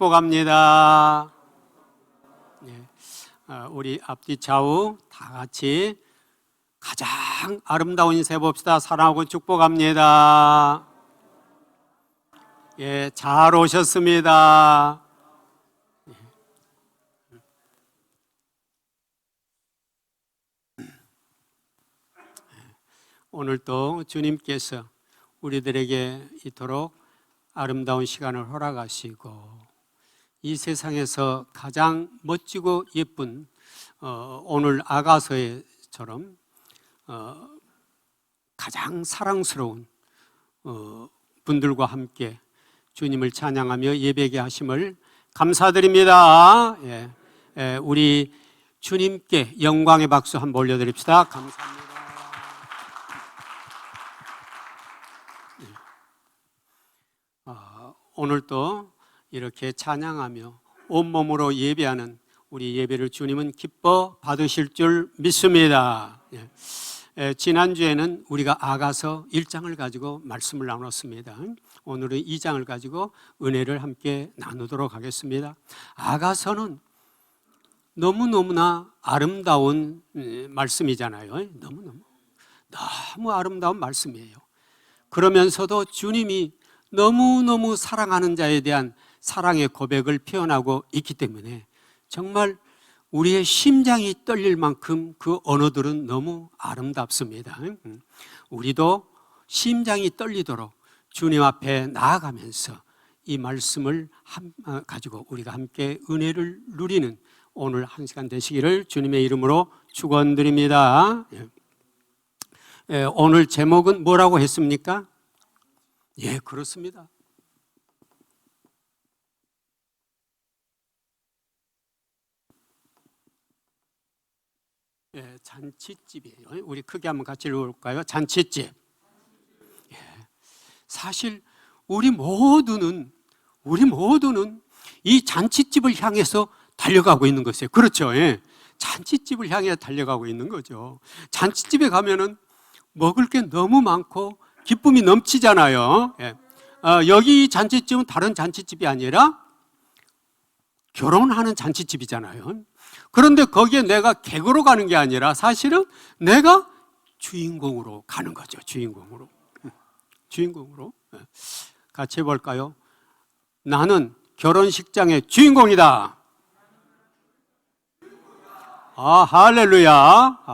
축복합니다. 네. 우리 앞뒤 좌우 다 같이 가장 아름다운 인사 해봅시다. 사랑하고 축복합니다. 예, 잘 오셨습니다. 오늘도 주님께서 우리들에게 이토록 아름다운 시간을 허락하시고 이 세상에서 가장 멋지고 예쁜 오늘 아가서처럼 가장 사랑스러운 분들과 함께 주님을 찬양하며 예배하게 하심을 감사드립니다. 우리 주님께 영광의 박수 한번 올려드립시다. 감사합니다. 오늘도 이렇게 찬양하며 온몸으로 예배하는 우리 예배를 주님은 기뻐 받으실 줄 믿습니다. 지난주에는 우리가 아가서 1장을 가지고 말씀을 나눴습니다. 오늘은 2장을 가지고 은혜를 함께 나누도록 하겠습니다. 아가서는 너무너무나 아름다운 말씀이잖아요. 너무 아름다운 말씀이에요. 그러면서도 주님이 너무너무 사랑하는 자에 대한 사랑의 고백을 표현하고 있기 때문에 정말 우리의 심장이 떨릴 만큼 그 언어들은 너무 아름답습니다. 우리도 심장이 떨리도록 주님 앞에 나아가면서 이 말씀을 가지고 우리가 함께 은혜를 누리는 오늘 한 시간 되시기를 주님의 이름으로 축원드립니다. 오늘 제목은 뭐라고 했습니까? 예, 그렇습니다. 예, 잔치집이에요. 우리 크게 한번 같이 읽어볼까요? 잔치집. 예, 사실 우리 모두는 이 잔치집을 향해서 달려가고 있는 것이에요. 그렇죠? 예, 잔치집을 향해 달려가고 있는 거죠. 잔치집에 가면은 먹을 게 너무 많고 기쁨이 넘치잖아요. 예. 여기 잔치집은 다른 잔치집이 아니라 결혼하는 잔치집이잖아요. 그런데 거기에 내가 객으로 가는 게 아니라 사실은 내가 주인공으로 가는 거죠. 주인공으로. 같이 해볼까요? 나는 결혼식장의 주인공이다. 할렐루야.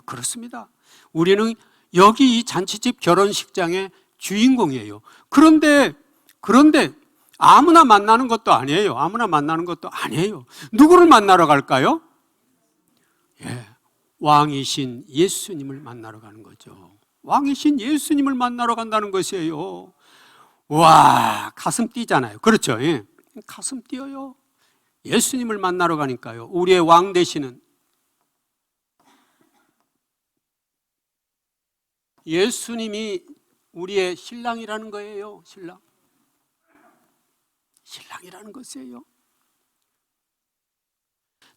그렇습니다. 우리는 여기 이 잔치집 결혼식장의 주인공이에요. 그런데 아무나 만나는 것도 아니에요. 누구를 만나러 갈까요? 예, 왕이신 예수님을 만나러 가는 거죠. 왕이신 예수님을 만나러 간다는 것이에요. 와, 가슴 뛰잖아요. 그렇죠? 예, 가슴 뛰어요. 예수님을 만나러 가니까요. 우리의 왕 되시는 예수님이 우리의 신랑이라는 거예요. 신랑이라는 것이에요.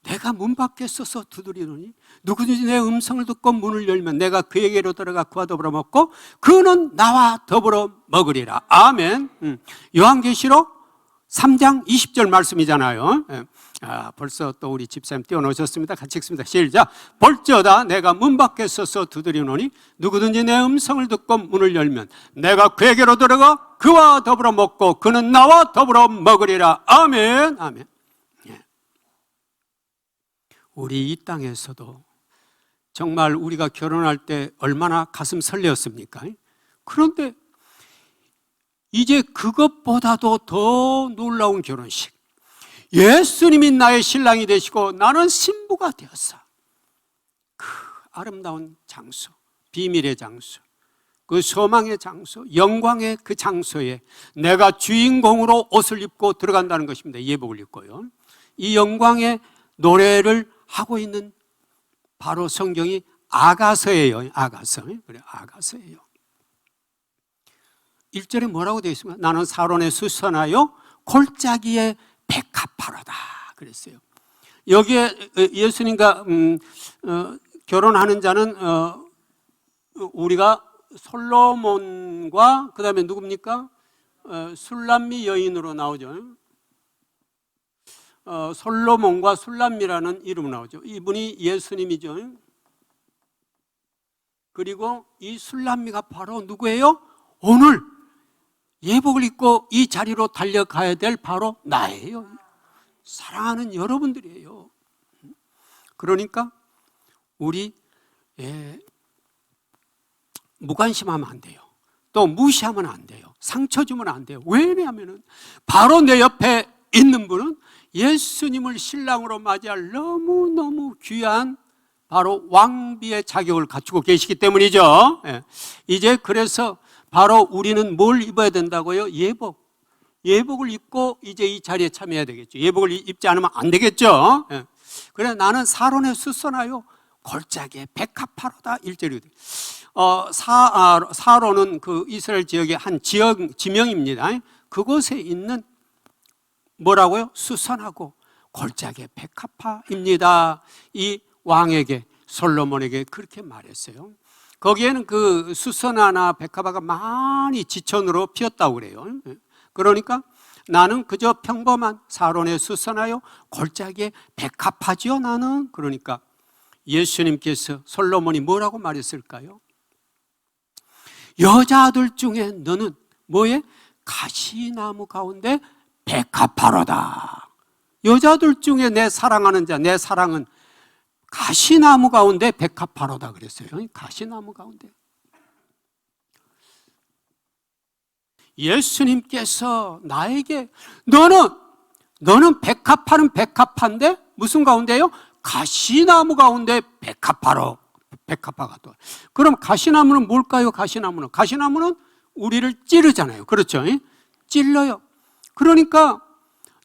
내가 문 밖에 서서 두드리노니 누구든지 내 음성을 듣고 문을 열면 내가 그에게로 들어가 그와 더불어 먹고 그는 나와 더불어 먹으리라. 아멘. 요한계시록 3장 20절 말씀이잖아요. 벌써 또 우리 집사님 띄워놓으셨습니다. 같이 읽습니다. 시작. 볼지어다 내가 문 밖에 서서 두드리노니 누구든지 내 음성을 듣고 문을 열면 내가 그에게로 들어가 그와 더불어 먹고 그는 나와 더불어 먹으리라. 아멘. 예. 우리 이 땅에서도 정말 우리가 결혼할 때 얼마나 가슴 설레었습니까? 그런데 이제 그것보다도 더 놀라운 결혼식, 예수님이 나의 신랑이 되시고 나는 신부가 되었어. 그 아름다운 장소, 비밀의 장소, 그 소망의 장소, 영광의 그 장소에 내가 주인공으로 옷을 입고 들어간다는 것입니다. 예복을 입고요. 이 영광의 노래를 하고 있는 바로 성경이 아가서예요. 아가서예요. 1절에 뭐라고 되어 있습니까? 나는 사론에 수선하여 골짜기에 백합화로다 그랬어요. 여기에 예수님과 결혼하는 자는 우리가 솔로몬과 그 다음에 누굽니까? 술람미 여인으로 나오죠. 솔로몬과 술람미라는 이름 나오죠. 이분이 예수님이죠. 그리고 이 술람미가 바로 누구예요? 오늘 예복을 입고 이 자리로 달려가야 될 바로 나예요. 사랑하는 여러분들이에요. 그러니까 우리 무관심하면 안 돼요. 또 무시하면 안 돼요. 상처 주면 안 돼요. 왜냐하면 바로 내 옆에 있는 분은 예수님을 신랑으로 맞이할 너무너무 귀한 바로 왕비의 자격을 갖추고 계시기 때문이죠. 이제 그래서 바로 우리는 뭘 입어야 된다고요? 예복을 입고 이제 이 자리에 참여해야 되겠죠. 예복을 입지 않으면 안 되겠죠. 그래 나는 사론에 수선하여 골짜기에 백합화로다. 1절이 사론은 그 이스라엘 지역의 한 지명입니다. 그곳에 있는 뭐라고요? 수선하고 골짜기에 백합화입니다. 이 왕에게 솔로몬에게 그렇게 말했어요. 거기에는 그 수선화나 백합화가 많이 지천으로 피었다고 그래요. 그러니까 나는 그저 평범한 사론에 수선하여 골짜기에 백합화지요 나는. 그러니까 예수님께서 솔로몬이 뭐라고 말했을까요? 여자들 중에 너는 뭐에? 가시나무 가운데 백합화로다. 여자들 중에 내 사랑하는 자, 내 사랑은 가시나무 가운데 백합화로다 그랬어요. 가시나무 가운데. 예수님께서 나에게 너는 백합화는 백합화인데 무슨 가운데요? 가시나무 가운데 백합화가 또. 그럼 가시나무는 뭘까요? 가시나무는 우리를 찌르잖아요. 그렇죠? 찔러요. 그러니까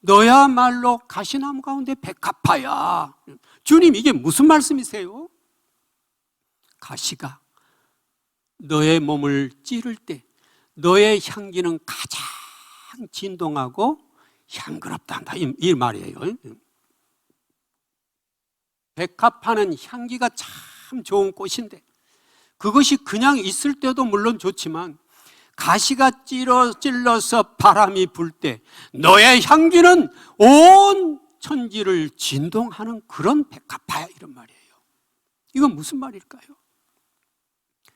너야말로 가시나무 가운데 백합화야. 주님 이게 무슨 말씀이세요? 가시가 너의 몸을 찌를 때 너의 향기는 가장 진동하고 향그럽다 한다 이 말이에요. 백합화는 향기가 참 좋은 꽃인데 그것이 그냥 있을 때도 물론 좋지만 가시가 찔러서 바람이 불 때 너의 향기는 온 천지를 진동하는 그런 백합화야 이런 말이에요. 이건 무슨 말일까요?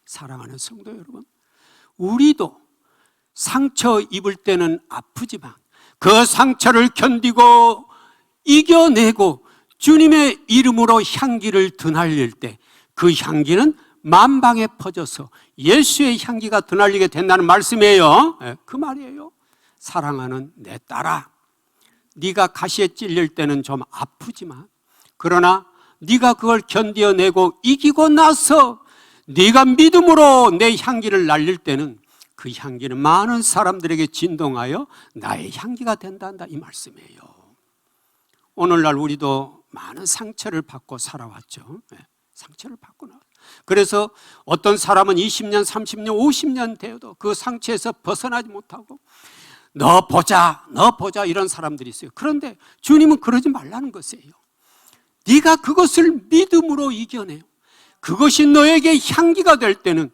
사랑하는 성도 여러분, 우리도 상처 입을 때는 아프지만 그 상처를 견디고 이겨내고 주님의 이름으로 향기를 드날릴 때 그 향기는 만방에 퍼져서 예수의 향기가 드날리게 된다는 말씀이에요. 그 말이에요. 사랑하는 내 딸아, 네가 가시에 찔릴 때는 좀 아프지만 그러나 네가 그걸 견뎌내고 이기고 나서 네가 믿음으로 내 향기를 날릴 때는 그 향기는 많은 사람들에게 진동하여 나의 향기가 된단다 이 말씀이에요. 오늘날 우리도 많은 상처를 받고 살아왔죠. 상처를 받고 나왔어요. 그래서 어떤 사람은 20년, 30년, 50년 되어도 그 상처에서 벗어나지 못하고 너 보자 이런 사람들이 있어요. 그런데 주님은 그러지 말라는 것이에요. 네가 그것을 믿음으로 이겨내요. 그것이 너에게 향기가 될 때는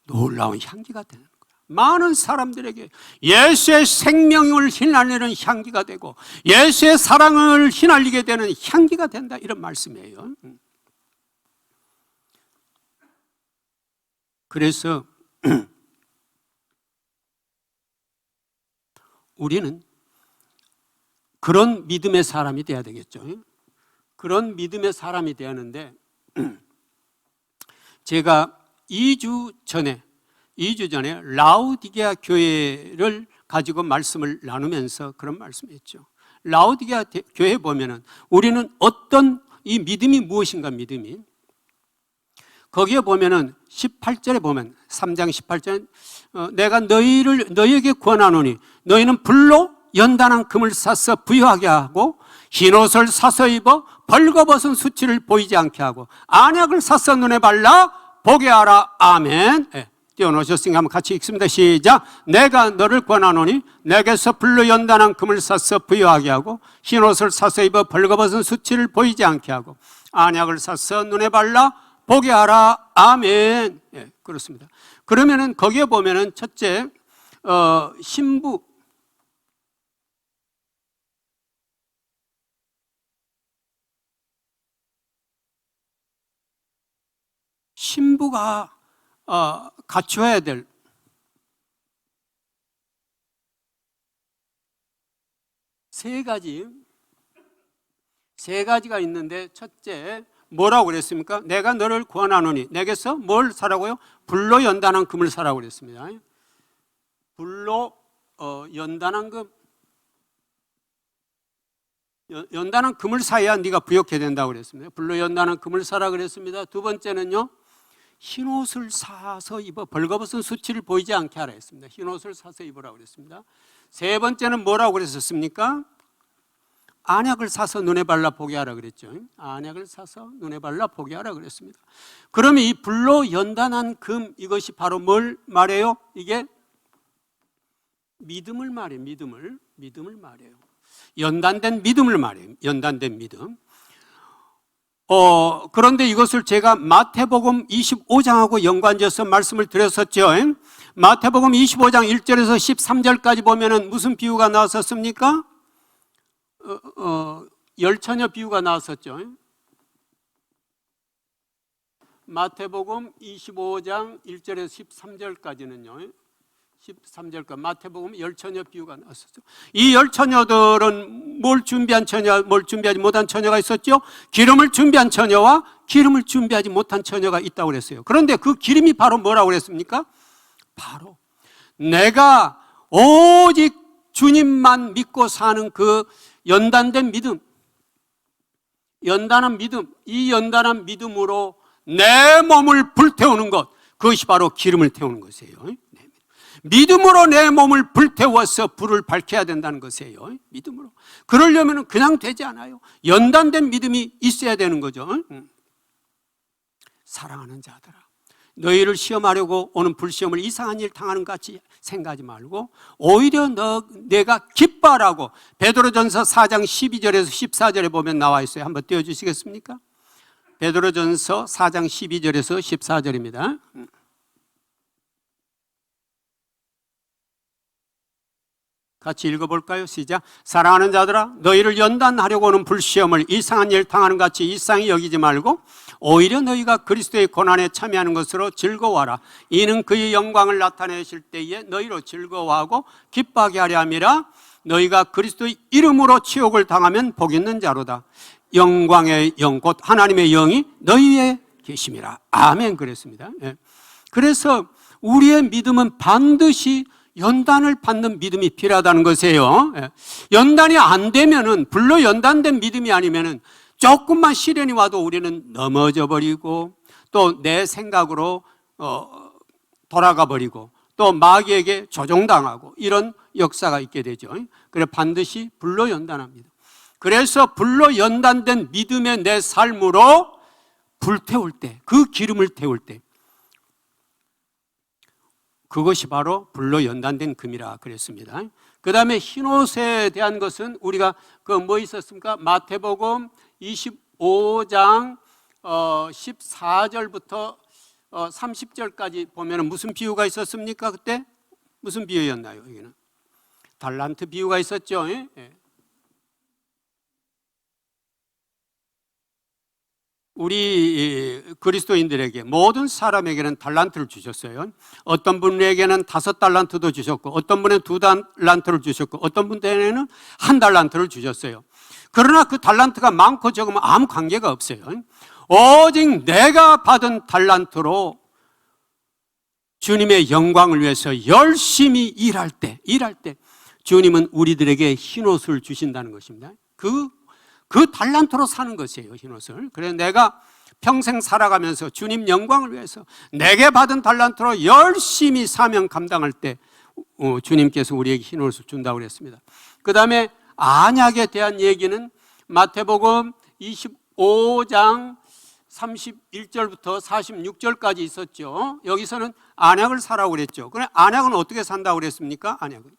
놀라운 향기가 되는 거야. 많은 사람들에게 예수의 생명을 휘날리는 향기가 되고 예수의 사랑을 휘날리게 되는 향기가 된다 이런 말씀이에요. 그래서 우리는 그런 믿음의 사람이 돼야 되겠죠. 그런 믿음의 사람이 돼야 하는데 제가 2주 전에 라우디게아 교회를 가지고 말씀을 나누면서 그런 말씀했죠. 라우디게아 교회에 보면은 우리는 어떤 이 믿음이 무엇인가 믿음이 거기에 보면은 18절에 보면 3장 18절에 내가 너희에게 권하노니 너희는 불로 연단한 금을 사서 부유하게 하고 흰옷을 사서 입어 벌거벗은 수치를 보이지 않게 하고 안약을 사서 눈에 발라 보게 하라. 아멘. 띄워놓으셨으니까 한번 같이 읽습니다. 시작. 내가 너를 권하노니 내게서 불로 연단한 금을 사서 부유하게 하고 흰옷을 사서 입어 벌거벗은 수치를 보이지 않게 하고 안약을 사서 눈에 발라 보게 하라. 아멘. 그렇습니다. 그러면은 거기에 보면은 첫째 신부 신부가 갖춰야 될 세 가지가 있는데, 첫째 뭐라고 그랬습니까? 내가 너를 구원하노니 내게서 뭘 사라고요? 불로 연단한 금을 사라고 그랬습니다. 불로 연단한 금, 연단한 금을 사야 네가 부욕해 된다고 그랬습니다. 불로 연단한 금을 사라 그랬습니다. 두 번째는요, 흰옷을 사서 입어 벌거벗은 수치를 보이지 않게 하라 했습니다. 흰옷을 사서 입으라고 그랬습니다. 세 번째는 뭐라고 그랬었습니까? 안약을 사서 눈에 발라 보게 하라 그랬죠. 안약을 사서 눈에 발라 보게 하라 그랬습니다. 그러면 이 불로 연단한 금, 이것이 바로 뭘 말해요? 이게 믿음을 말해요. 믿음을 말해요. 연단된 믿음을 말해요. 연단된 믿음. 그런데 이것을 제가 마태복음 25장하고 연관지어서 말씀을 드렸었죠. 마태복음 25장 1절에서 13절까지 보면은 무슨 비유가 나왔었습니까? 열처녀 비유가 나왔었죠. 마태복음 25장 1절에서 13절까지는요. 13절까지 마태복음 열처녀 비유가 나왔었죠. 이 열처녀들은 뭘 준비한 처녀, 뭘 준비하지 못한 처녀가 있었죠. 기름을 준비한 처녀와 기름을 준비하지 못한 처녀가 있다고 그랬어요. 그런데 그 기름이 바로 뭐라고 그랬습니까? 바로 내가 오직 주님만 믿고 사는 그 연단된 믿음, 연단한 믿음, 이 연단한 믿음으로 내 몸을 불태우는 것, 그것이 바로 기름을 태우는 것이에요. 믿음으로 내 몸을 불태워서 불을 밝혀야 된다는 것이에요. 믿음으로. 그러려면 그냥 되지 않아요. 연단된 믿음이 있어야 되는 거죠. 사랑하는 자들아, 너희를 시험하려고 오는 불시험을 이상한 일 당하는 것 같이 생각하지 말고 오히려 내가 기뻐하라고 베드로전서 4장 12절에서 14절에 보면 나와 있어요. 한번 띄워주시겠습니까? 베드로전서 4장 12절에서 14절입니다. 같이 읽어볼까요? 시작. 사랑하는 자들아, 너희를 연단하려고 하는 불시험을 이상한 일 당하는 같이 이상히 여기지 말고 오히려 너희가 그리스도의 고난에 참여하는 것으로 즐거워하라. 이는 그의 영광을 나타내실 때에 너희로 즐거워하고 기뻐하게 하려 함이라. 너희가 그리스도의 이름으로 치욕을 당하면 복 있는 자로다. 영광의 영, 곧 하나님의 영이 너희 위에 계심이라. 아멘. 그랬습니다. 그래서 우리의 믿음은 반드시 연단을 받는 믿음이 필요하다는 것이에요. 연단이 안 되면은, 불로 연단된 믿음이 아니면은 조금만 시련이 와도 우리는 넘어져 버리고 또 내 생각으로 돌아가 버리고 또 마귀에게 조종당하고 이런 역사가 있게 되죠. 그래서 반드시 불로 연단합니다. 그래서 불로 연단된 믿음의 내 삶으로 불태울 때, 그 기름을 태울 때, 그것이 바로 불로 연단된 금이라 그랬습니다. 그 다음에 흰옷에 대한 것은 우리가 뭐 있었습니까? 마태복음 25장 14절부터 30절까지 보면 무슨 비유가 있었습니까? 그때 무슨 비유였나요? 여기는 달란트 비유가 있었죠. 우리 그리스도인들에게, 모든 사람에게는 달란트를 주셨어요. 어떤 분에게는 5달란트도 주셨고 어떤 분은 2달란트를 주셨고 어떤 분에게는 1달란트를 주셨어요. 그러나 그 달란트가 많고 적으면 아무 관계가 없어요. 오직 내가 받은 달란트로 주님의 영광을 위해서 열심히 일할 때 주님은 우리들에게 흰옷을 주신다는 것입니다. 그 달란트로 사는 것이에요, 흰옷을. 그래서 내가 평생 살아가면서 주님 영광을 위해서 내게 받은 달란트로 열심히 사명 감당할 때 주님께서 우리에게 흰옷을 준다고 그랬습니다. 그 다음에 안약에 대한 얘기는 마태복음 25장 31절부터 46절까지 있었죠. 여기서는 안약을 사라고 그랬죠. 그럼 안약은 어떻게 산다고 그랬습니까? 안약은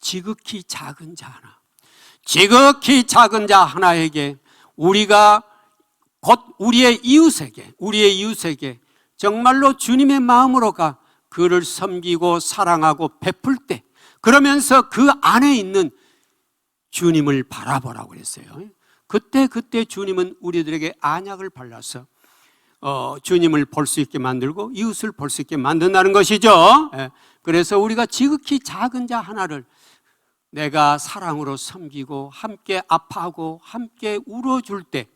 지극히 작은 자 하나에게 우리가 곧 우리의 이웃에게 정말로 주님의 마음으로가 그를 섬기고 사랑하고 베풀 때, 그러면서 그 안에 있는 주님을 바라보라고 그랬어요. 그때 주님은 우리들에게 안약을 발라서 주님을 볼 수 있게 만들고 이웃을 볼 수 있게 만든다는 것이죠. 그래서 우리가 지극히 작은 자 하나를 내가 사랑으로 섬기고 함께 아파하고 함께 울어줄 때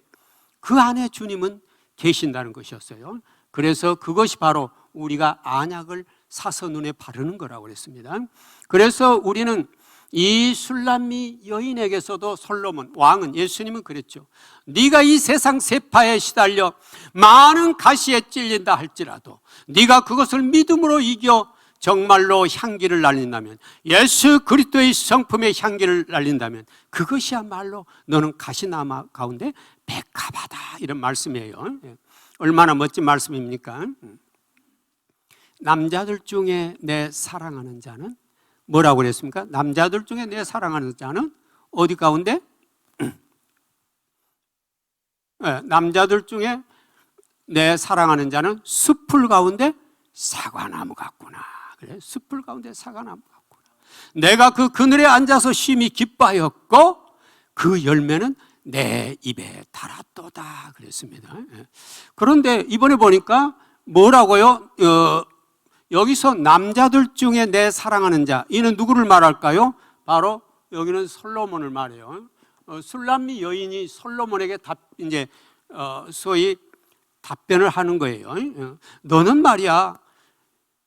그 안에 주님은 계신다는 것이었어요. 그래서 그것이 바로 우리가 안약을 사서 눈에 바르는 거라고 그랬습니다. 그래서 우리는 이 술람미 여인에게서도 솔로몬 왕은, 예수님은 그랬죠. 네가 이 세상 세파에 시달려 많은 가시에 찔린다 할지라도 네가 그것을 믿음으로 이겨 정말로 향기를 날린다면, 예수 그리스도의 성품의 향기를 날린다면 그것이야말로 너는 가시나무 가운데 백합하다, 이런 말씀이에요. 얼마나 멋진 말씀입니까? 남자들 중에 내 사랑하는 자는 뭐라고 그랬습니까? 남자들 중에 내 사랑하는 자는 어디 가운데? 남자들 중에 내 사랑하는 자는 숲풀 가운데 사과나무 같구나. 그래, 숲풀 가운데 사과나무 같구나. 내가 그 그늘에 앉아서 심히 기뻐하였고 그 열매는 내 입에 달았도다 그랬습니다. 그런데 이번에 보니까 뭐라고요? 여기서 남자들 중에 내 사랑하는 자, 이는 누구를 말할까요? 바로 여기는 솔로몬을 말해요. 술람미 여인이 솔로몬에게 소위 답변을 하는 거예요. 너는 말이야,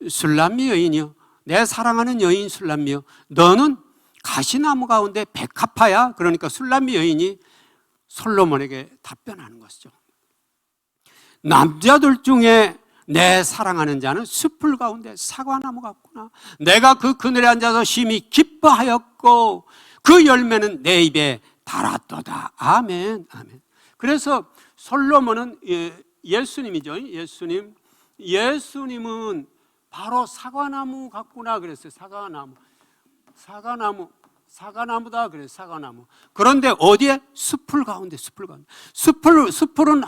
술람미 여인이요, 내 사랑하는 여인 술람미요, 너는 가시나무 가운데 백합화야. 그러니까 술람미 여인이 솔로몬에게 답변하는 것이죠. 남자들 중에 내 사랑하는 자는 숲풀 가운데 사과나무 같구나. 내가 그 그늘에 앉아서 심히 기뻐하였고 그 열매는 내 입에 달았도다. 아멘, 아멘. 그래서 솔로몬은 예수님이죠. 예수님은 바로 사과나무 같구나 그랬어요. 사과나무다 그래요. 사과나무. 그런데 어디에? 숲풀 가운데. 숲풀은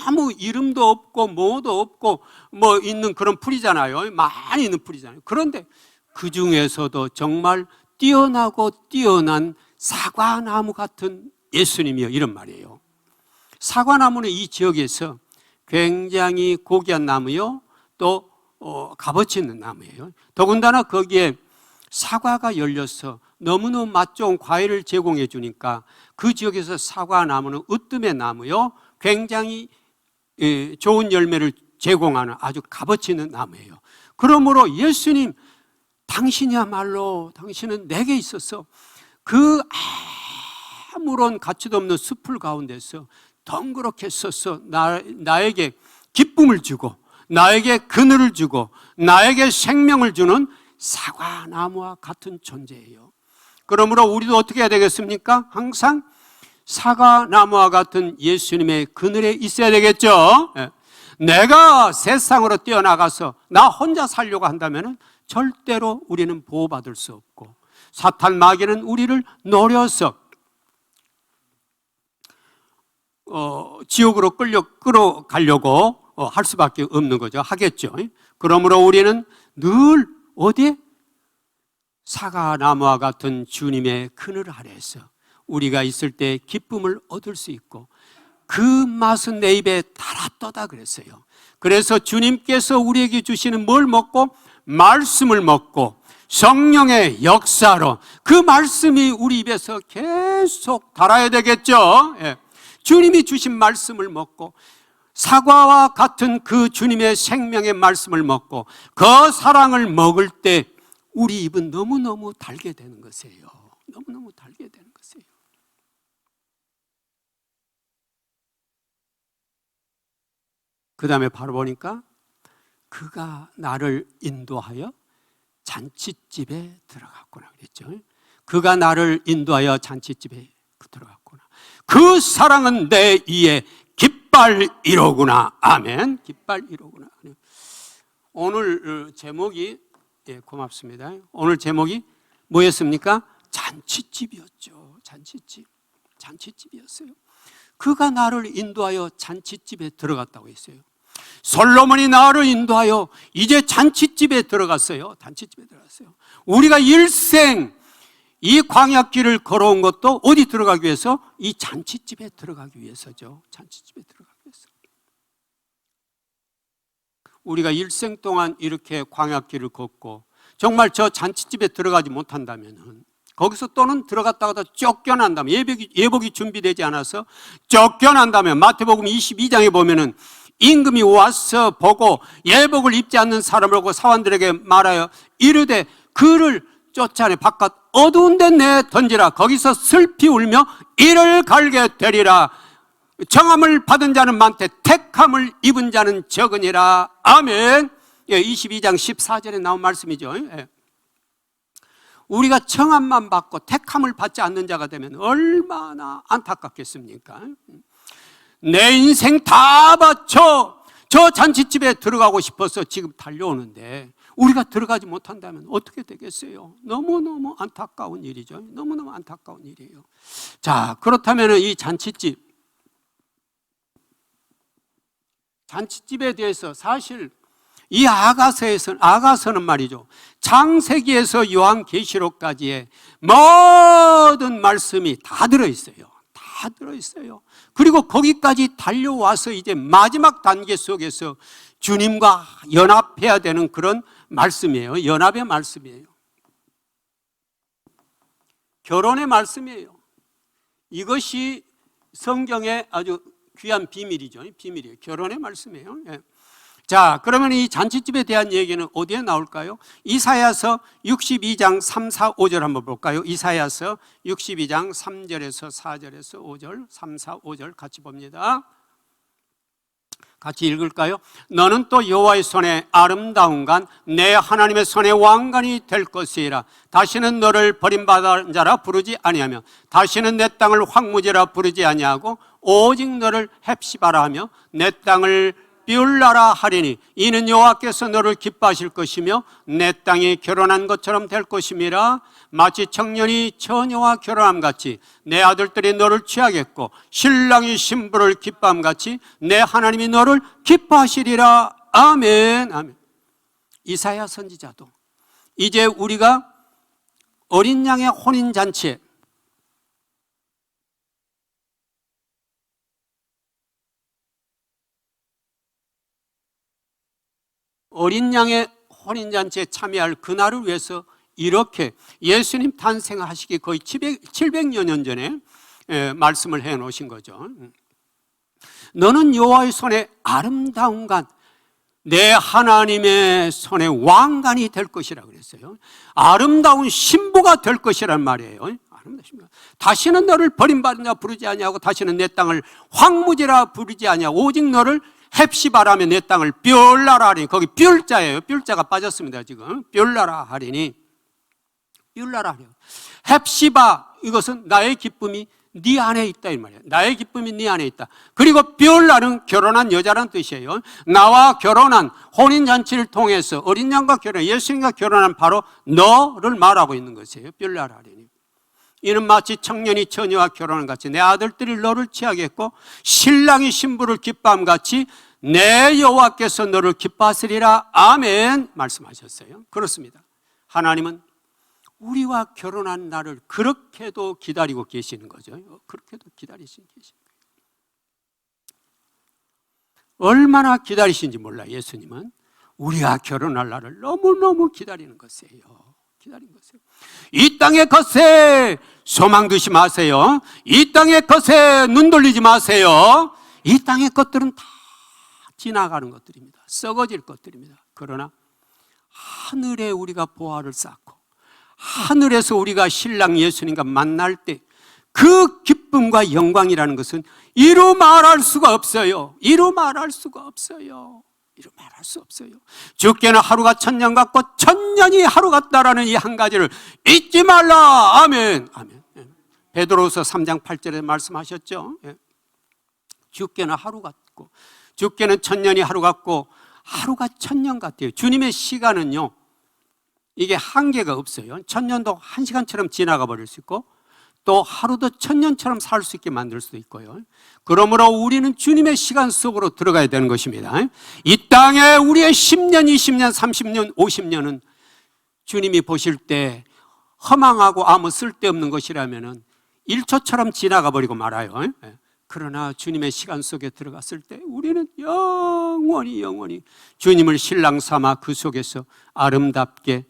아무 이름도 없고 뭐도 없고 뭐 있는 그런 풀이잖아요. 많이 있는 풀이잖아요. 그런데 그 중에서도 정말 뛰어나고 뛰어난 사과나무 같은 예수님이요, 이런 말이에요. 사과나무는 이 지역에서 굉장히 고귀한 나무요, 또 값어치 있는 나무예요. 더군다나 거기에 사과가 열려서 너무너무 맛 좋은 과일을 제공해 주니까 그 지역에서 사과나무는 으뜸의 나무요, 굉장히 좋은 열매를 제공하는 아주 값어치 있는 나무예요. 그러므로 예수님, 당신은 내게 있어서 그 아무런 가치도 없는 숲풀 가운데서 덩그렇게 서서 나에게 기쁨을 주고 나에게 그늘을 주고 나에게 생명을 주는 사과나무와 같은 존재예요. 그러므로 우리도 어떻게 해야 되겠습니까? 항상 사과나무와 같은 예수님의 그늘에 있어야 되겠죠. 내가 세상으로 뛰어나가서 나 혼자 살려고 한다면 절대로 우리는 보호받을 수 없고, 사탄 마귀는 우리를 노려서 지옥으로 끌어가려고 할 수밖에 없는 거죠. 하겠죠. 그러므로 우리는 늘 어디에? 사과나무와 같은 주님의 그늘 아래에서 우리가 있을 때 기쁨을 얻을 수 있고 그 맛은 내 입에 달았도다 그랬어요. 그래서 주님께서 우리에게 주시는 뭘 먹고? 말씀을 먹고 성령의 역사로 그 말씀이 우리 입에서 계속 달아야 되겠죠. 주님이 주신 말씀을 먹고 사과와 같은 그 주님의 생명의 말씀을 먹고 그 사랑을 먹을 때 우리 입은 너무너무 달게 되는 것이에요. 너무너무 달게 되는 것이에요. 그 다음에 바로 보니까 그가 나를 인도하여 잔치집에 들어갔구나 그랬죠. 그가 나를 인도하여 잔치집에 들어갔구나. 그 사랑은 내 이에 깃발이로구나. 아멘. 깃발이로구나. 오늘 제목이, 고맙습니다. 오늘 제목이 뭐였습니까? 잔치집이었죠. 잔치집이었어요. 그가 나를 인도하여 잔치집에 들어갔다고 했어요. 솔로몬이 나를 인도하여 이제 잔치집에 들어갔어요. 잔치집에 들어갔어요. 우리가 일생 이 광야길을 걸어온 것도 어디 들어가기 위해서? 이 잔치집에 들어가기 위해서죠. 잔치집에 들어가기 위해서. 우리가 일생 동안 이렇게 광야길을 걷고 정말 저 잔치집에 들어가지 못한다면, 거기서 또는 들어갔다가도 쫓겨난다면, 예복이 준비되지 않아서 쫓겨난다면, 마태복음 22장에 보면은 임금이 와서 보고 예복을 입지 않는 사람을 보고 사원들에게 말하여 이르되 그를 쫓아내 바깥 어두운 데 내 던지라. 거기서 슬피 울며 이를 갈게 되리라. 정함을 받은 자는 많되 택함을 입은 자는 적으니라. 아멘. 22장 14절에 나온 말씀이죠. 우리가 청함만 받고 택함을 받지 않는 자가 되면 얼마나 안타깝겠습니까? 내 인생 다 바쳐 저 잔치집에 들어가고 싶어서 지금 달려오는데 우리가 들어가지 못한다면 어떻게 되겠어요? 너무너무 안타까운 일이죠. 너무너무 안타까운 일이에요. 자, 그렇다면 이 잔치집에 대해서 사실 이 아가서는 말이죠, 창세기에서 요한계시록까지의 모든 말씀이 다 들어있어요. 다 들어있어요. 그리고 거기까지 달려와서 이제 마지막 단계 속에서 주님과 연합해야 되는 그런 말씀이에요. 연합의 말씀이에요. 결혼의 말씀이에요. 이것이 성경의 아주 귀한 비밀이죠. 비밀이에요. 결혼의 말씀이에요. 자, 그러면 이 잔치집에 대한 얘기는 어디에 나올까요? 이사야서 62장 3, 4, 5절 한번 볼까요? 이사야서 62장 3절에서 4절에서 5절, 3, 4, 5절 같이 봅니다. 같이 읽을까요? 너는 또 여호와의 손에 아름다운 간 내 하나님의 손에 왕관이 될 것이라. 다시는 너를 버림받은 자라 부르지 아니하며 다시는 내 땅을 황무지라 부르지 아니하고 오직 너를 헵시바라 하며 내 땅을 비울라라 하리니 이는 여호와께서 너를 기뻐하실 것이며 내 땅이 결혼한 것처럼 될 것임이라. 마치 청년이 처녀와 결혼함 같이 내 아들들이 너를 취하겠고 신랑이 신부를 기뻐함 같이 내 하나님이 너를 기뻐하시리라. 아멘. 아멘. 이사야 선지자도 이제 우리가 어린 양의 혼인잔치에 어린 양의 혼인잔치에 참여할 그날을 위해서 이렇게 예수님 탄생하시기 거의 700여 년 전에 말씀을 해놓으신 거죠. 너는 여호와의 손에 아름다운 간 내 하나님의 손에 왕관이 될 것이라 그랬어요. 아름다운 신부가 될 것이란 말이에요. 다시는 너를 버림받은 자 부르지 아니하고 다시는 내 땅을 황무지라 부르지 아니하고 오직 너를 헵시바라며 내 땅을 뷰라라 하리니, 거기 뷰자예요. 뷰자가 빠졌습니다. 지금 뷰라라 하리니, 뷰라라 하리니, 헵시바, 이것은 나의 기쁨이 네 안에 있다 이 말이에요. 나의 기쁨이 네 안에 있다. 그리고 뷰라는 결혼한 여자란 뜻이에요. 나와 결혼한 혼인잔치를 통해서 어린 양과 결혼, 예수님과 결혼한 바로 너를 말하고 있는 것이에요. 뷰라라 하리니, 이는 마치 청년이 처녀와 결혼한 같이 내 아들들이 너를 취하겠고 신랑이 신부를 기뻐함 같이 내 여호와께서 너를 기뻐하시리라. 아멘. 말씀하셨어요. 그렇습니다. 하나님은 우리와 결혼한 날을 그렇게도 기다리고 계시는 거죠. 그렇게도 기다리시는 계십니다. 얼마나 기다리신지 몰라. 예수님은 우리가 결혼할 날을 너무너무 기다리는 것이에요. 기다린 것이에요. 이 땅의 것에 소망 두지 마세요. 이 땅의 것에 눈 돌리지 마세요. 이 땅의 것들은 다 지나가는 것들입니다. 썩어질 것들입니다. 그러나 하늘에 우리가 보화를 쌓고 하늘에서 우리가 신랑 예수님과 만날 때 그 기쁨과 영광이라는 것은 이루 말할 수가 없어요. 이루 말할 수가 없어요. 이루 말할 수 없어요. 주께는 하루가 천년 같고 천년이 하루 같다라는 이 한 가지를 잊지 말라. 아멘. 아멘. 베드로서 3장 8절에 말씀하셨죠. 주께는 하루 같고 주께는 천년이 하루 같고 하루가 천년 같아요. 주님의 시간은요, 이게 한계가 없어요. 천년도 한 시간처럼 지나가 버릴 수 있고 또 하루도 천년처럼 살 수 있게 만들 수도 있고요. 그러므로 우리는 주님의 시간 속으로 들어가야 되는 것입니다. 이 땅에 우리의 10년, 20년, 30년, 50년은 주님이 보실 때 허망하고 아무 쓸데없는 것이라면은 1초처럼 지나가 버리고 말아요. 그러나 주님의 시간 속에 들어갔을 때 우리는 영원히 주님을 신랑 삼아 그 속에서 아름답게,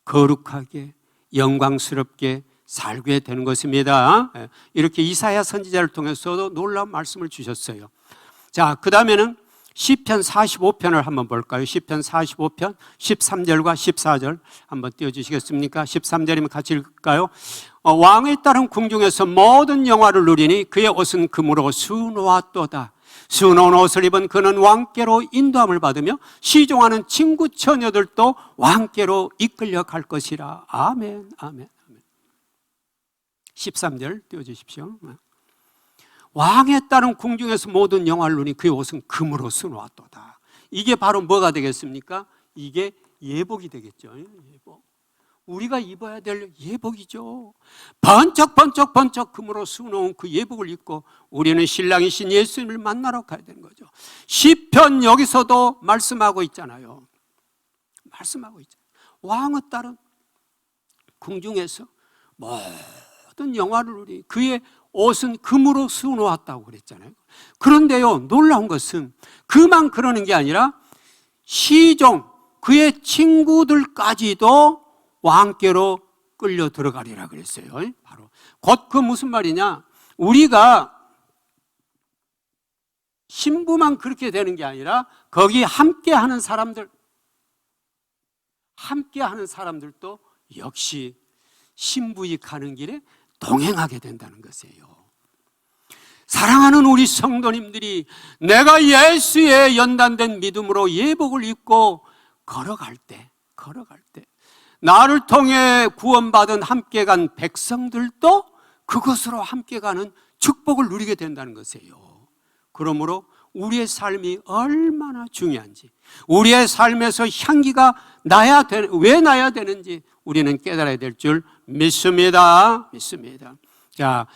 거룩하게, 영광스럽게 살게 되는 것입니다. 이렇게 이사야 선지자를 통해서도 놀라운 말씀을 주셨어요. 자, 그 다음에는 시편 45편을 한번 볼까요? 시편 45편 13절과 14절 한번 띄워주시겠습니까? 13절이면 같이 읽을까요? 왕에 따른 궁중에서 모든 영화를 누리니 그의 옷은 금으로 수놓았도다. 수놓은 옷을 입은 그는 왕께로 인도함을 받으며 시종하는 친구 처녀들도 왕께로 이끌려 갈 것이라. 아멘, 아멘, 아멘. 13절 띄워주십시오. 왕에 따른 궁중에서 모든 영화를 누리니 그의 옷은 금으로 수놓았도다. 이게 바로 뭐가 되겠습니까? 이게 예복이 되겠죠. 예복. 우리가 입어야 될 예복이죠. 번쩍 금으로 수놓은 그 예복을 입고 우리는 신랑이신 예수님을 만나러 가야 되는 거죠. 시편 여기서도 말씀하고 있잖아요. 왕에 따른 궁중에서 모든 영화를 누리 그의 옷은 금으로 수놓았다고 그랬잖아요. 그런데요, 놀라운 것은 그만 그러는 게 아니라 시종, 그의 친구들까지도 왕께로 끌려 들어가리라 그랬어요. 바로 곧 그 무슨 말이냐, 우리가 신부만 그렇게 되는 게 아니라 거기 함께하는 사람들도 역시 신부이 가는 길에 동행하게 된다는 것이에요. 사랑하는 우리 성도님들이 내가 예수의 연단된 믿음으로 예복을 입고 걸어갈 때 나를 통해 구원받은 함께 간 백성들도 그것으로 함께 가는 축복을 누리게 된다는 것이에요. 그러므로 우리의 삶이 얼마나 중요한지, 우리의 삶에서 향기가 왜 나야 되는지 우리는 깨달아야 될 줄 믿습니다. 자,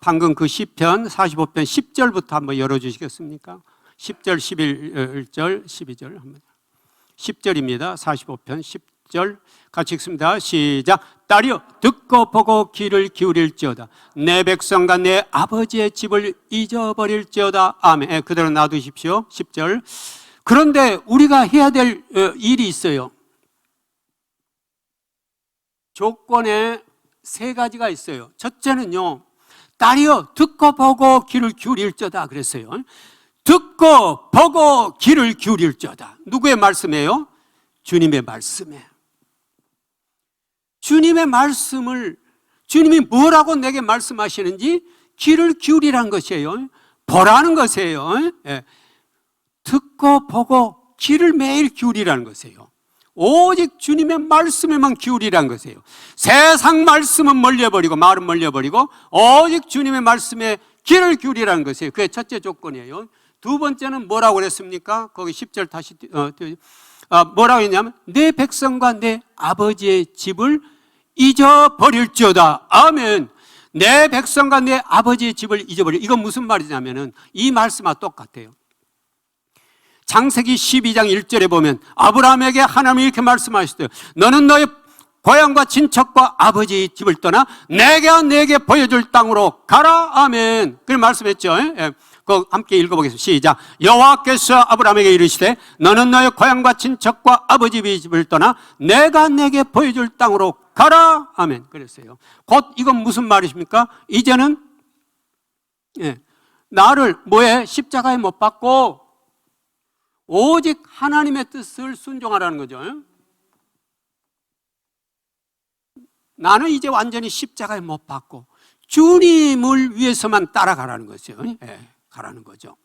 방금 그 시편 45편 10절부터 한번 열어주시겠습니까? 10절, 11절, 12절 한번. 10절입니다. 45편 10절 같이 읽습니다. 시작. 딸이여 듣고 보고 귀를 기울일지어다. 내 백성과 내 아버지의 집을 잊어버릴지어다. 아멘. 그대로 놔두십시오. 10절. 그런데 우리가 해야 될 일이 있어요. 조건에 세 가지가 있어요. 첫째는요, 딸이여 듣고 보고 귀를 기울일지어다 그랬어요. 듣고 보고 귀를 기울일지어다. 누구의 말씀이에요? 주님의 말씀에. 주님의 말씀을, 주님이 뭐라고 내게 말씀하시는지 귀를 기울이라는 것이에요. 보라는 것이에요. 듣고 보고 귀를 매일 기울이라는 것이에요. 오직 주님의 말씀에만 기울이라는 것이에요. 세상 말씀은 멀려버리고, 말은 멀려버리고 오직 주님의 말씀에 귀를 기울이라는 것이에요. 그게 첫째 조건이에요. 두 번째는 뭐라고 그랬습니까? 거기 10절 다시 뭐라고 했냐면 내 백성과 내 아버지의 집을 잊어버릴지어다. 아멘. 내 백성과 내 아버지의 집을 잊어버릴. 이건 무슨 말이냐면은 이 말씀과 똑같아요. 창세기 12장 1절에 보면 아브라함에게 하나님이 이렇게 말씀하셨어요. 너는 너의 고향과 친척과 아버지의 집을 떠나 내게 보여줄 땅으로 가라. 아멘. 그렇게 말씀했죠. 그거 함께 읽어보겠습니다. 시작. 여호와께서 아브라함에게 이르시되 너는 너의 고향과 친척과 아버지의 집을 떠나 내가 내게 보여줄 땅으로 가라. 아멘. 그랬어요. 곧 이건 무슨 말이십니까? 이제는 나를 십자가에 못 박고 오직 하나님의 뜻을 순종하라는 거죠. 나는 이제 완전히 십자가에 못 박고 주님을 위해서만 따라가라는 것이요. 가라는 거죠.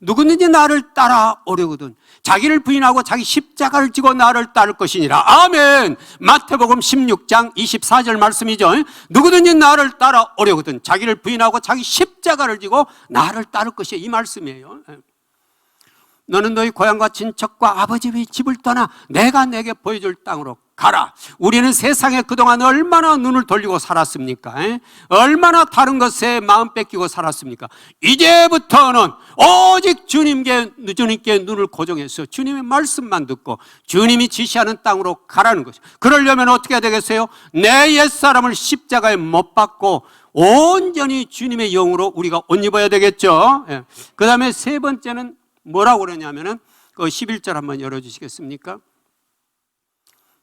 누구든지 나를 따라오려거든 자기를 부인하고 자기 십자가를 지고 나를 따를 것이니라. 아멘. 마태복음 16장 24절 말씀이죠. 누구든지 나를 따라오려거든 자기를 부인하고 자기 십자가를 지고 나를 따를 것이야. 이 말씀이에요. 너는 너희 고향과 친척과 아버지의 집을 떠나 내가 내게 보여줄 땅으로 가라. 우리는 세상에 그동안 얼마나 눈을 돌리고 살았습니까? 얼마나 다른 것에 마음 뺏기고 살았습니까? 이제부터는 오직 주님께 눈을 고정해서 주님의 말씀만 듣고 주님이 지시하는 땅으로 가라는 것이죠. 그러려면 어떻게 해야 되겠어요? 내 옛사람을 십자가에 못 박고 온전히 주님의 영으로 우리가 옷 입어야 되겠죠. 그 다음에 세 번째는 뭐라고 그러냐면은 그 11절 한번 열어주시겠습니까?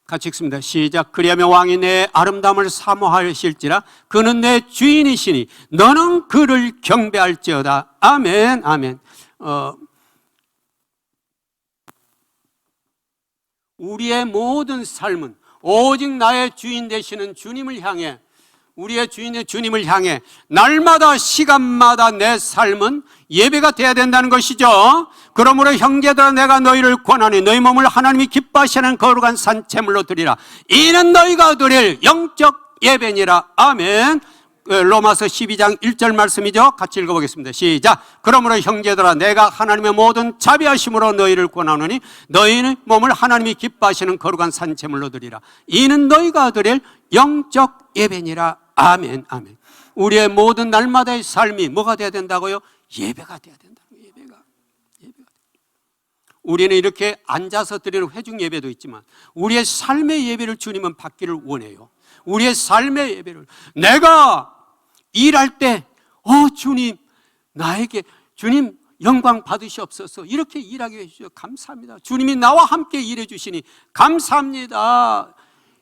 같이 읽습니다. 시작. 그리하면 왕이 내 아름다움을 사모하실지라 그는 내 주인이시니 너는 그를 경배할지어다. 아멘, 아멘. 우리의 모든 삶은 오직 나의 주인 되시는 주님을 향해, 우리의 주인의 주님을 향해 날마다 시간마다 내 삶은 예배가 돼야 된다는 것이죠. 그러므로 형제들아 내가 너희를 권하니 너희 몸을 하나님이 기뻐하시는 거룩한 산제물로 드리라. 이는 너희가 드릴 영적 예배니라. 아멘. 로마서 12장 1절 말씀이죠. 같이 읽어보겠습니다. 시작. 그러므로 형제들아 내가 하나님의 모든 자비하심으로 너희를 권하노니 너희는 몸을 하나님이 기뻐하시는 거룩한 산제물로 드리라. 이는 너희가 드릴 영적 예배니라. 아멘, 아멘. 우리의 모든 날마다의 삶이 뭐가 돼야 된다고요? 예배가 돼야 된다는 거예요. 예배가. 우리는 이렇게 앉아서 드리는 회중 예배도 있지만 우리의 삶의 예배를 주님은 받기를 원해요. 우리의 삶의 예배를 내가 일할 때 주님 나에게 주님 영광 받으시옵소서. 이렇게 일하게 해주셔서 감사합니다. 주님이 나와 함께 일해 주시니 감사합니다.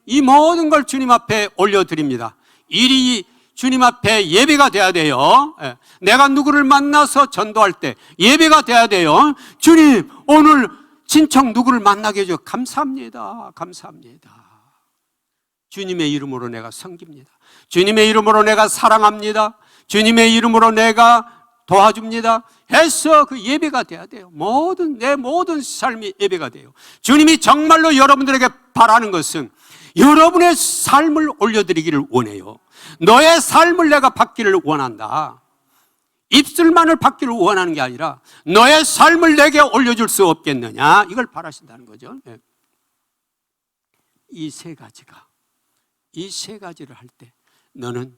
이 모든 걸 주님 앞에 올려드립니다. 일이 주님 앞에 예배가 돼야 돼요. 내가 누구를 만나서 전도할 때 예배가 돼야 돼요. 주님 오늘 친척 누구를 만나게 해줘 감사합니다. 감사합니다. 주님의 이름으로 내가 섬깁니다. 주님의 이름으로 내가 사랑합니다. 주님의 이름으로 내가 도와줍니다 해서 그 예배가 돼야 돼요. 내 모든 삶이 예배가 돼요. 주님이 정말로 여러분들에게 바라는 것은 여러분의 삶을 올려드리기를 원해요. 너의 삶을 내가 받기를 원한다. 입술만을 받기를 원하는 게 아니라 너의 삶을 내게 올려줄 수 없겠느냐, 이걸 바라신다는 거죠. 이 세 가지를 할 때 너는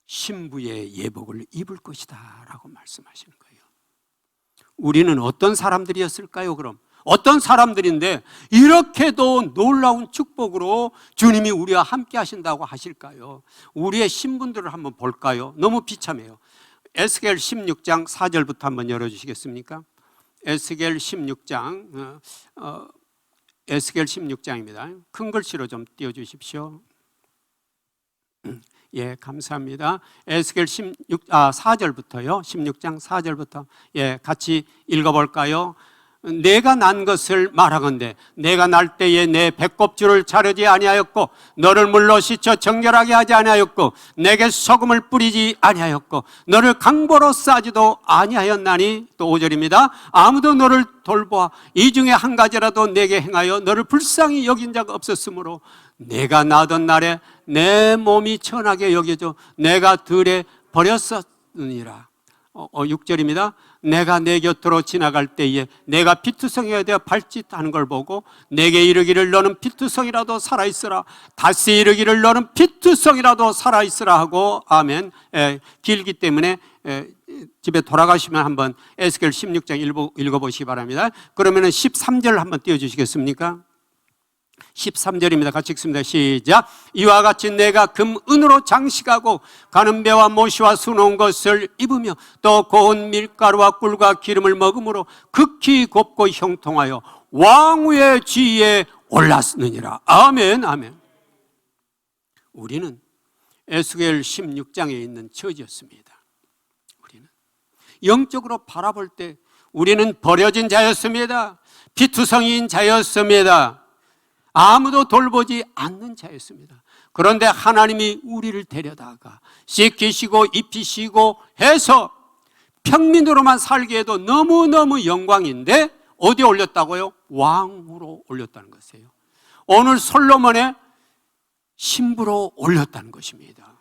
신부의 예복을 입을 것이다 라고 말씀하시는 거예요. 우리는 어떤 사람들이었을까요? 그럼 어떤 사람들인데 이렇게도 놀라운 축복으로 주님이 우리와 함께 하신다고 하실까요? 우리의 신분들을 한번 볼까요? 너무 비참해요. 에스겔 16장 4절부터 한번 열어주시겠습니까? 에스겔 16장 에스겔 16장입니다. 큰 글씨로 좀 띄워주십시오. 예, 감사합니다. 에스겔 4절부터요. 16장 4절부터 같이 읽어볼까요? 내가 난 것을 말하건대 내가 날 때에 내 배꼽줄을 자르지 아니하였고 너를 물로 씻어 정결하게 하지 아니하였고 내게 소금을 뿌리지 아니하였고 너를 강보로 싸지도 아니하였나니. 또 5절입니다. 아무도 너를 돌보아 이 중에 한 가지라도 내게 행하여 너를 불쌍히 여긴 자가 없었으므로 내가 나던 날에 내 몸이 천하게 여겨져 내가 들에 버렸었느니라. 6절입니다. 내가 내 곁으로 지나갈 때에 내가 피투성이가 되어 발짓하는 걸 보고 내게 이르기를 너는 피투성이라도 살아있으라. 다시 이르기를 너는 피투성이라도 살아있으라 하고. 아멘. 길기 때문에 집에 돌아가시면 한번 에스겔 16장 읽어보시기 바랍니다. 그러면 13절 한번 띄워주시겠습니까? 13절입니다. 같이 읽습니다. 시작. 이와 같이 내가 금, 은으로 장식하고 가는 배와 모시와 수놓은 것을 입으며 또 고운 밀가루와 꿀과 기름을 먹음으로 극히 곱고 형통하여 왕후의 지위에 올랐느니라. 아멘, 아멘. 우리는 에스겔 16장에 있는 처지였습니다. 우리는 영적으로 바라볼 때 우리는 버려진 자였습니다. 피투성이인 자였습니다. 아무도 돌보지 않는 자였습니다. 그런데 하나님이 우리를 데려다가 씻기시고 입히시고 해서 평민으로만 살게 해도 너무너무 영광인데 어디에 올렸다고요? 왕으로 올렸다는 것이에요. 오늘 솔로몬의 신부로 올렸다는 것입니다.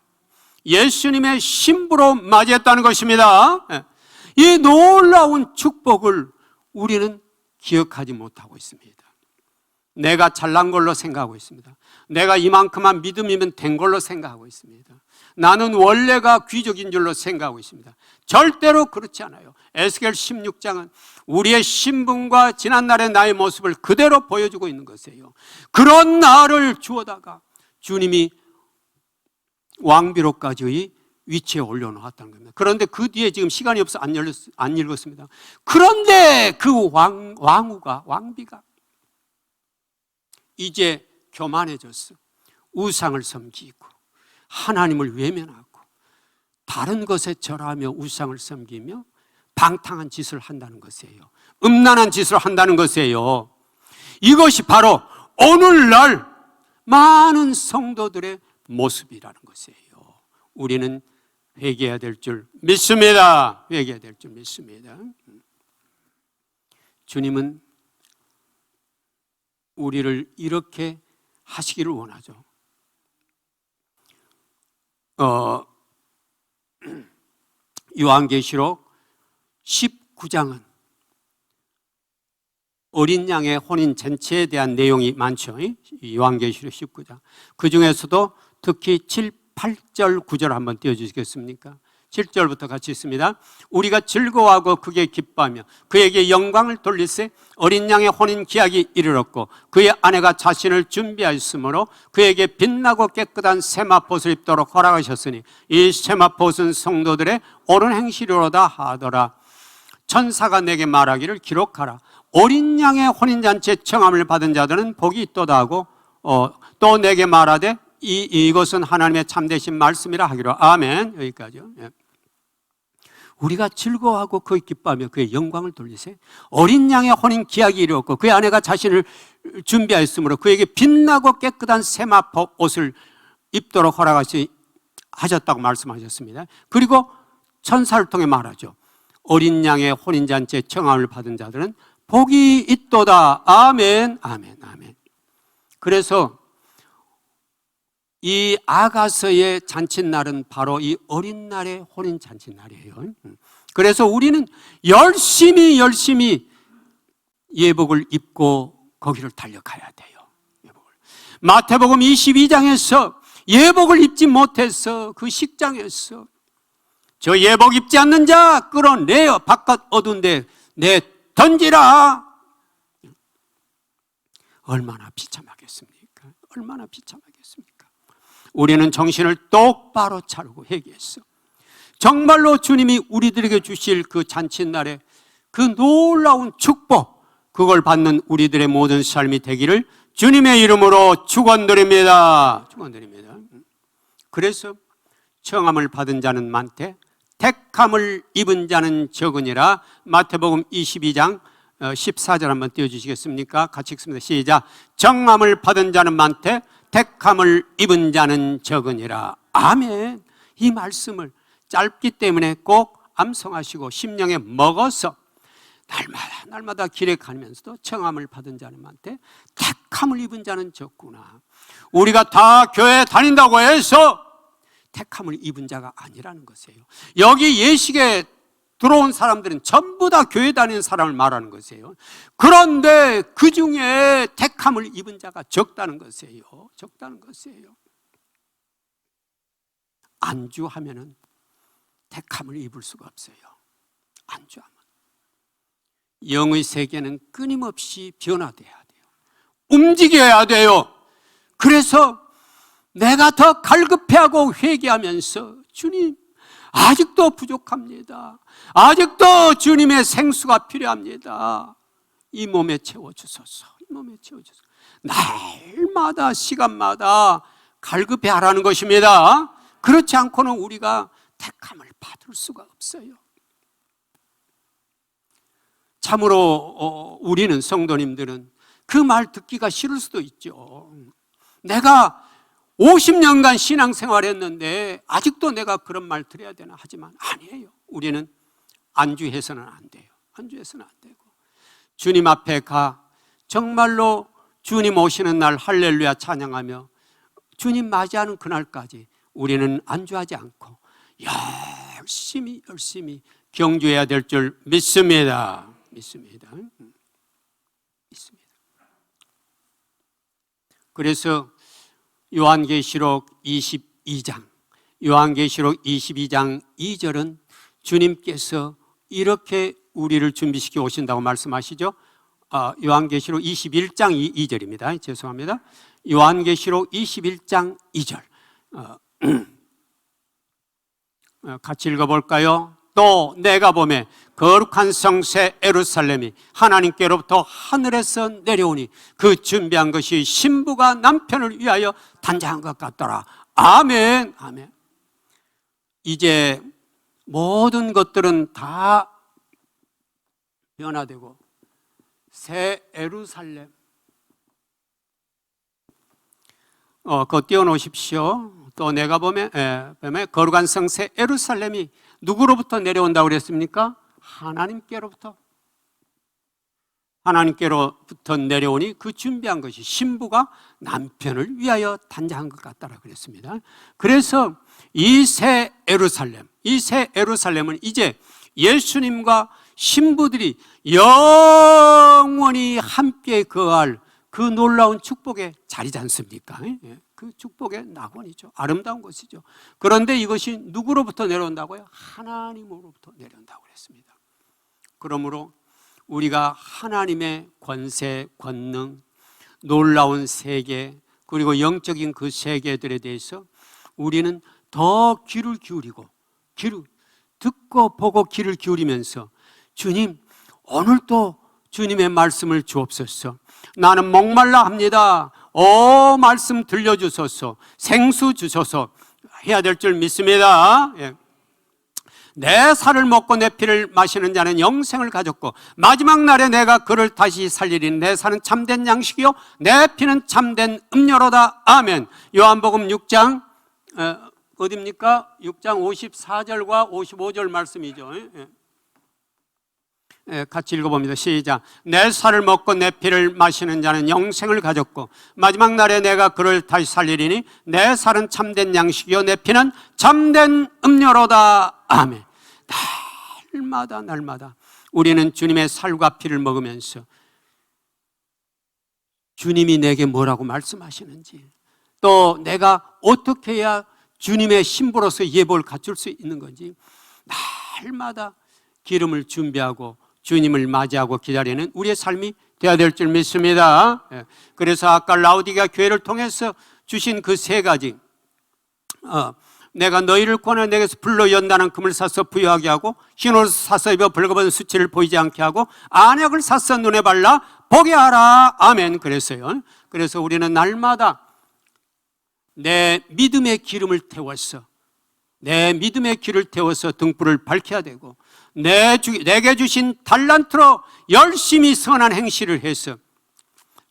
예수님의 신부로 맞이했다는 것입니다. 이 놀라운 축복을 우리는 기억하지 못하고 있습니다. 내가 잘난 걸로 생각하고 있습니다. 내가 이만큼만 믿음이면 된 걸로 생각하고 있습니다. 나는 원래가 귀족인 줄로 생각하고 있습니다. 절대로 그렇지 않아요. 에스겔 16장은 우리의 신분과 지난날의 나의 모습을 그대로 보여주고 있는 것이에요. 그런 나를 주어다가 주님이 왕비로까지의 위치에 올려놓았다는 겁니다. 그런데 그 뒤에 지금 시간이 없어 안 읽었습니다. 그런데 그 왕비가 이제 교만해졌어. 우상을 섬기고 하나님을 외면하고 다른 것에 절하며 우상을 섬기며 방탕한 짓을 한다는 것이에요. 음란한 짓을 한다는 것이에요. 이것이 바로 오늘날 많은 성도들의 모습이라는 것이에요. 우리는 회개해야 될 줄 믿습니다. 회개해야 될 줄 믿습니다. 주님은 우리를 이렇게 하시기를 원하죠. 요한계시록 19장은 어린 양의 혼인 잔치에 대한 내용이 많죠. 요한계시록 19장. 그 중에서도 특히 7, 8절, 9절 한번 띄워주시겠습니까? 7절부터 같이 있습니다. 우리가 즐거워하고 크게 기뻐하며 그에게 영광을 돌리세 어린 양의 혼인 기약이 이르렀고 그의 아내가 자신을 준비하였으므로 그에게 빛나고 깨끗한 세마포옷을 입도록 허락하셨으니 이 세마포옷은 성도들의 옳은 행실로다 하더라. 천사가 내게 말하기를 기록하라. 어린 양의 혼인잔치에 청함을 받은 자들은 복이 있도다 하고 또 내게 말하되 이것은 하나님의 참되신 말씀이라 하기로. 아멘. 여기까지요. 예. 우리가 즐거워하고 그의 기뻐하며 그의 영광을 돌리세 어린 양의 혼인 기약이 이르렀고 그의 아내가 자신을 준비하였으므로 그에게 빛나고 깨끗한 세마포 옷을 입도록 허락하셨다고 말씀하셨습니다. 그리고 천사를 통해 말하죠. 어린 양의 혼인잔치에 청함을 받은 자들은 복이 있도다. 아멘. 아멘. 아멘. 그래서 이 아가서의 잔칫날은 바로 이 어린 날의 혼인 잔칫날이에요. 그래서 우리는 열심히 예복을 입고 거기를 달려가야 돼요. 예복을. 마태복음 22장에서 예복을 입지 못해서 그 식장에서 저 예복 입지 않는 자 끌어내어 바깥 어두운 데 내 던지라. 얼마나 비참하겠습니까? 얼마나 비참하겠습니까? 우리는 정신을 똑바로 차리고 회개했어. 정말로 주님이 우리들에게 주실 그 잔칫날에 그 놀라운 축복, 그걸 받는 우리들의 모든 삶이 되기를 주님의 이름으로 축원드립니다. 축원드립니다. 그래서 청함을 받은 자는 많되 택함을 입은 자는 적으니라. 마태복음 22장 14절 한번 띄워주시겠습니까? 같이 읽습니다. 시작. 정함을 받은 자는 많되 택함을 입은 자는 적으니라. 아멘. 이 말씀을 짧기 때문에 꼭 암송하시고 심령에 먹어서 날마다 길에 가면서도 청함을 받은 자는 많되 택함을 입은 자는 적구나. 우리가 다 교회 다닌다고 해서 택함을 입은 자가 아니라는 것이에요. 여기 예식에 들어온 사람들은 전부 다 교회 다니는 사람을 말하는 것이에요. 그런데 그 중에 택함을 입은 자가 적다는 것이에요. 적다는 것이에요. 안주하면은 택함을 입을 수가 없어요. 안주하면. 영의 세계는 끊임없이 변화돼야 돼요. 움직여야 돼요. 그래서 내가 더 갈급해하고 회개하면서 주님, 아직도 부족합니다. 아직도 주님의 생수가 필요합니다. 이 몸에 채워주소서. 이 몸에 채워주소서. 날마다 시간마다 갈급해하라는 것입니다. 그렇지 않고는 우리가 택함을 받을 수가 없어요. 참으로 우리는 성도님들은 그 말 듣기가 싫을 수도 있죠. 내가 50년간 신앙생활했는데 아직도 내가 그런 말 드려야 되나? 하지만 아니에요. 우리는 안주해서는 안 돼요. 안주해서는 안 되고 주님 앞에 가 정말로 주님 오시는 날 할렐루야 찬양하며 주님 맞이하는 그날까지 우리는 안주하지 않고 열심히 경주해야 될 줄 믿습니다. 믿습니다. 그래서 요한계시록 22장 2절은 주님께서 이렇게 우리를 준비시켜 오신다고 말씀하시죠. 요한계시록 21장 2절입니다. 죄송합니다. 요한계시록 21장 2절 같이 읽어볼까요? 또 내가 보매 거룩한 성새 예루살렘이 하나님께로부터 하늘에서 내려오니 그 준비한 것이 신부가 남편을 위하여 단장한 것 같더라. 아멘. 아멘. 이제 모든 것들은 다 변화되고 새 예루살렘 그거 띄워놓으십시오. 또 내가 보면 거룩한 성새 예루살렘이 누구로부터 내려온다고 그랬습니까? 하나님께로부터 내려오니 그 준비한 것이 신부가 남편을 위하여 단장한 것 같다라고 그랬습니다. 그래서 이 새 예루살렘은 이제 예수님과 신부들이 영원히 함께 거할 그 놀라운 축복의 자리지 않습니까? 그 축복의 낙원이죠. 아름다운 것이죠. 그런데 이것이 누구로부터 내려온다고요? 하나님으로부터 내려온다고 그랬습니다. 그러므로 우리가 하나님의 권세, 권능, 놀라운 세계, 그리고 영적인 그 세계들에 대해서 우리는 더 귀를 기울이고 듣고 보고 귀를 기울이면서 주님, 오늘도 주님의 말씀을 주옵소서. 나는 목말라 합니다. 말씀 들려주소서. 생수 주소서. 해야 될 줄 믿습니다. 내 살을 먹고 내 피를 마시는 자는 영생을 가졌고 마지막 날에 내가 그를 다시 살리리니 내 살은 참된 양식이요 내 피는 참된 음료로다. 아멘. 요한복음 6장 어디입니까? 6장 54절과 55절 말씀이죠. 같이 읽어봅니다. 시작. 내 살을 먹고 내 피를 마시는 자는 영생을 가졌고 마지막 날에 내가 그를 다시 살리리니 내 살은 참된 양식이요 내 피는 참된 음료로다. 아멘. 날마다 우리는 주님의 살과 피를 먹으면서 주님이 내게 뭐라고 말씀하시는지, 또 내가 어떻게 해야 주님의 신부로서 예복을 갖출 수 있는 건지 날마다 기름을 준비하고 주님을 맞이하고 기다리는 우리의 삶이 되어야 될 줄 믿습니다. 그래서 아까 라우디게아 교회를 통해서 주신 그 세 가지, 내가 너희를 권하여 내게서 불로 연단한 금을 사서 부유하게 하고 흰 옷을 사서 입어 벌거벗은 수치를 보이지 않게 하고 안약을 사서 눈에 발라 보게 하라. 아멘. 그래서요. 그래서 우리는 날마다 내 믿음의 기름을 태워서 등불을 밝혀야 되고 내게 주신 달란트로 열심히 선한 행실을 해서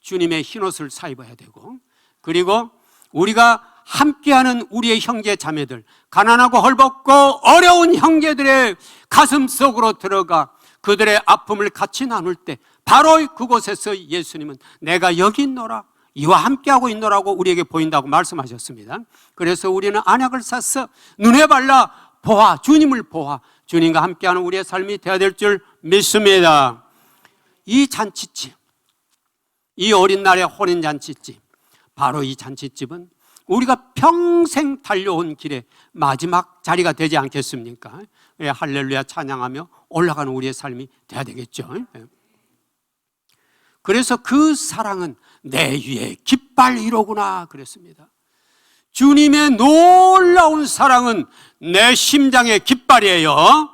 주님의 흰옷을 사입어야 되고, 그리고 우리가 함께하는 우리의 형제 자매들, 가난하고 헐벗고 어려운 형제들의 가슴 속으로 들어가 그들의 아픔을 같이 나눌 때 바로 그곳에서 예수님은 내가 여기 있노라, 이와 함께하고 있노라고 우리에게 보인다고 말씀하셨습니다. 그래서 우리는 안약을 사서 눈에 발라 주님을 보아 주님과 함께하는 우리의 삶이 되어야 될 줄 믿습니다. 이 잔치집, 이 어린 날의 혼인 잔치집, 바로 이 잔치집은 우리가 평생 달려온 길의 마지막 자리가 되지 않겠습니까? 할렐루야 찬양하며 올라가는 우리의 삶이 되어야 되겠죠. 그래서 그 사랑은 내 위에 깃발이로구나 그랬습니다. 주님의 놀라운 사랑은 내 심장의 깃발이에요.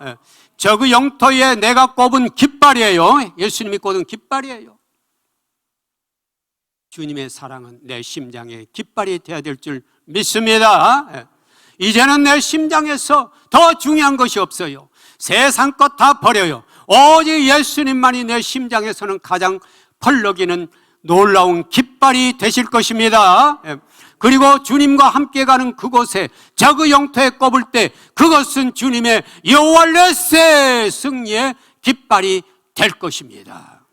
저그 영토에 내가 꼽은 깃발이에요. 예수님이 꼽은 깃발이에요. 주님의 사랑은 내 심장의 깃발이 되어야 될 줄 믿습니다. 이제는 내 심장에서 더 중요한 것이 없어요. 세상 것 다 버려요. 오직 예수님만이 내 심장에서는 가장 펄럭이는 놀라운 깃발이 되실 것입니다. 그리고 주님과 함께 가는 그곳에 저그 영토에 꼽을 때 그것은 주님의 여호와 렛세 승리의 깃발이 될 것입니다.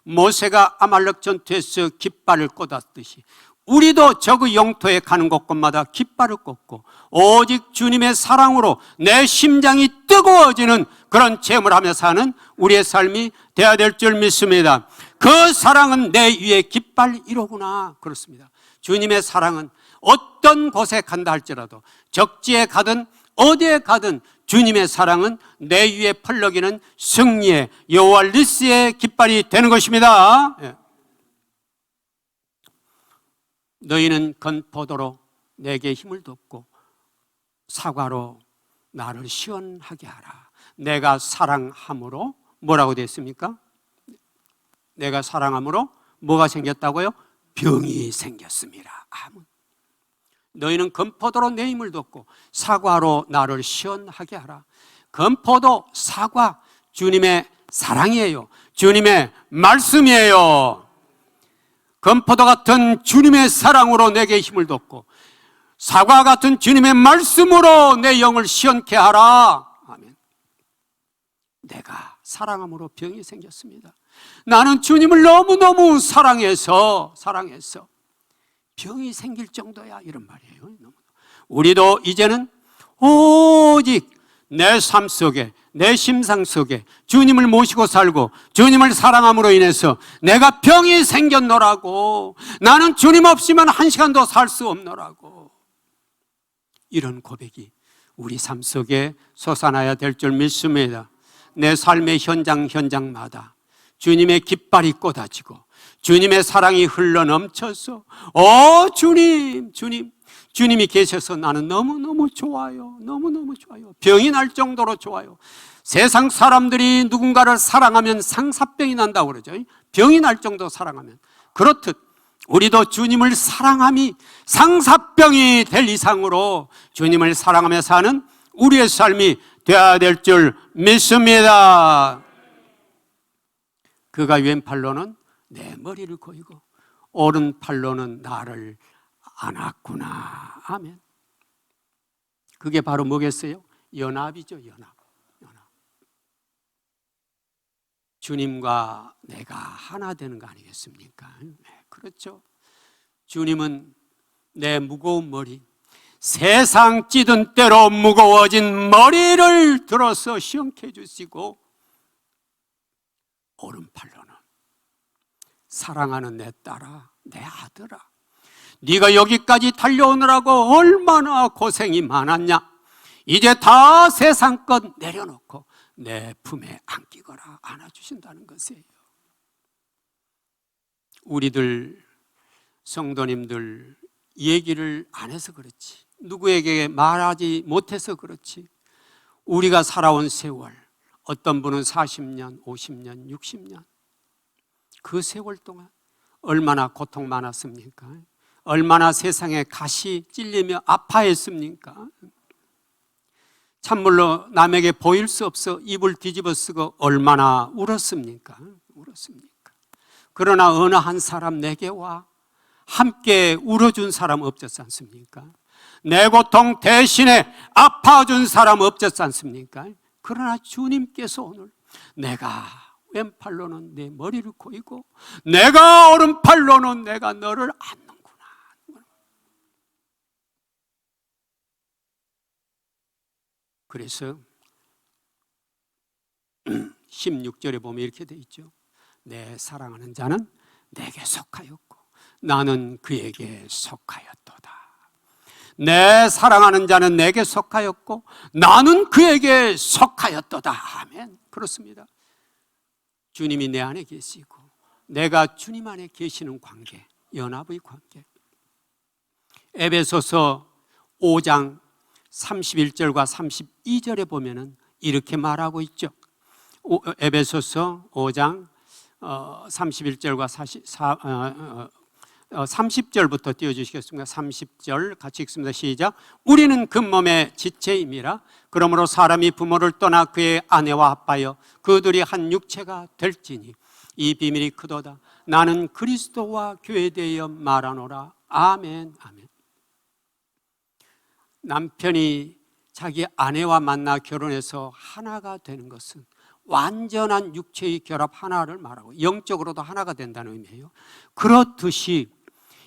모세가 아말렉 전투에서 깃발을 꽂았듯이 우리도 저그 영토에 가는 곳곳마다 깃발을 꽂고 오직 주님의 사랑으로 내 심장이 뜨거워지는 그런 체험을 하며 사는 우리의 삶이 되어야 될 줄 믿습니다. 그 사랑은 내 위에 깃발이로구나. 그렇습니다. 주님의 사랑은 어떤 곳에 간다 할지라도, 적지에 가든 어디에 가든 주님의 사랑은 내 위에 펄럭이는 승리의 여호와 니스의 깃발이 되는 것입니다. 너희는 건포도로 내게 힘을 돋고 사과로 나를 시원하게 하라. 내가 사랑함으로 뭐라고 됐습니까? 내가 사랑함으로 뭐가 생겼다고요? 병이 생겼습니다. 아멘. 너희는 건포도로 내 힘을 돋고 사과로 나를 시원하게 하라. 건포도, 사과, 주님의 사랑이에요. 주님의 말씀이에요. 건포도 같은 주님의 사랑으로 내게 힘을 돋고 사과 같은 주님의 말씀으로 내 영을 시원케 하라. 아멘. 내가 사랑함으로 병이 생겼습니다. 나는 주님을 너무너무 사랑해서 병이 생길 정도야, 이런 말이에요. 우리도 이제는 오직 내 삶 속에, 내 심상 속에 주님을 모시고 살고 주님을 사랑함으로 인해서 내가 병이 생겼노라고, 나는 주님 없이만 한 시간도 살 수 없노라고, 이런 고백이 우리 삶 속에 솟아나야 될 줄 믿습니다. 내 삶의 현장마다 주님의 깃발이 꽂아지고 주님의 사랑이 흘러넘쳐서 주님이 계셔서 나는 너무너무 좋아요. 너무너무 좋아요. 병이 날 정도로 좋아요. 세상 사람들이 누군가를 사랑하면 상사병이 난다고 그러죠. 병이 날 정도로 사랑하면. 그렇듯 우리도 주님을 사랑함이 상사병이 될 이상으로 주님을 사랑하며 사는 우리의 삶이 되어야 될 줄 믿습니다. 그가 왼팔로는 내 머리를 고이고 오른팔로는 나를 안았구나. 아멘. 그게 바로 뭐겠어요? 연합이죠. 연합. 주님과 내가 하나 되는 거 아니겠습니까? 네, 그렇죠. 주님은 내 무거운 머리, 세상 찌든 때로 무거워진 머리를 들어서 시원케 해주시고, 오른팔로는 사랑하는 내 딸아, 내 아들아, 네가 여기까지 달려오느라고 얼마나 고생이 많았냐. 이제 다 세상 것 내려놓고 내 품에 안기거라. 안아주신다는 것이에요. 우리들 성도님들 얘기를 안 해서 그렇지, 누구에게 말하지 못해서 그렇지, 우리가 살아온 세월, 어떤 분은 40년, 50년, 60년, 그 세월 동안 얼마나 고통 많았습니까? 얼마나 세상에 가시 찔리며 아파했습니까? 찬물로 남에게 보일 수 없어 입을 뒤집어 쓰고 얼마나 울었습니까? 그러나 어느 한 사람 내게 와 함께 울어준 사람 없었지 않습니까? 내 고통 대신에 아파준 사람 없었지 않습니까? 그러나 주님께서 오늘 내가 왼팔로는 내 머리를 고이고 내가 오른팔로는 내가 너를 안는구나. 그래서 16절에 보면 이렇게 돼 있죠. 내 사랑하는 자는 내게 속하였고 나는 그에게 속하였도다. 내 사랑하는 자는 내게 속하였고 나는 그에게 속하였도다. 아멘. 그렇습니다. 주님이 내 안에 계시고 내가 주님 안에 계시는 관계, 연합의 관계. 에베소서 5장 31절과 32절에 보면은 이렇게 말하고 있죠. 에베소서 5장 31절과 30절부터 띄워주시겠습니까? 30절 같이 읽습니다. 시작. 우리는 그 몸의 지체임이라. 그러므로 사람이 부모를 떠나 그의 아내와 합하여 그들이 한 육체가 될지니 이 비밀이 크도다. 나는 그리스도와 교회에 대하여 말하노라. 아멘. 아멘. 남편이 자기 아내와 만나 결혼해서 하나가 되는 것은 완전한 육체의 결합 하나를 말하고 영적으로도 하나가 된다는 의미예요. 그렇듯이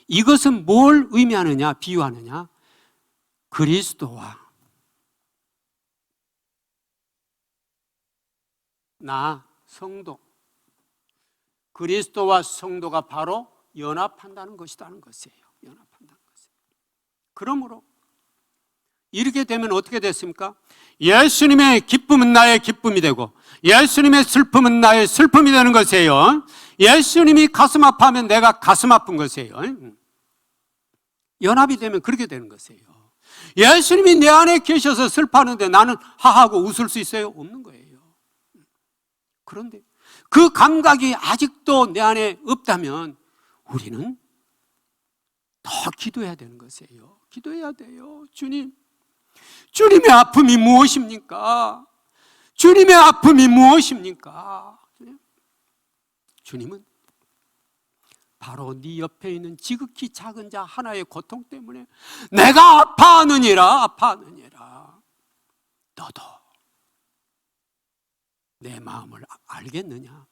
이것은 뭘 의미하느냐, 비유하느냐? 그리스도와 나, 성도, 그리스도와 성도가 바로 연합한다는 것이라는 것이에요. 연합한다는 것이에요. 그러므로 이렇게 되면 어떻게 됐습니까? 예수님의 기쁨은 나의 기쁨이 되고 예수님의 슬픔은 나의 슬픔이 되는 것이에요. 예수님이 가슴 아파하면 내가 가슴 아픈 것이에요. 연합이 되면 그렇게 되는 것이에요. 예수님이 내 안에 계셔서 슬퍼하는데 나는 하하고 웃을 수 있어요? 없는 거예요. 그런데 그 감각이 아직도 내 안에 없다면 우리는 더 기도해야 되는 것이에요. 기도해야 돼요. 주님, 주님의 아픔이 무엇입니까? 주님의 아픔이 무엇입니까? 주님은 바로 네 옆에 있는 지극히 작은 자 하나의 고통 때문에 내가 아파하느니라. 너도 내 마음을 알겠느냐?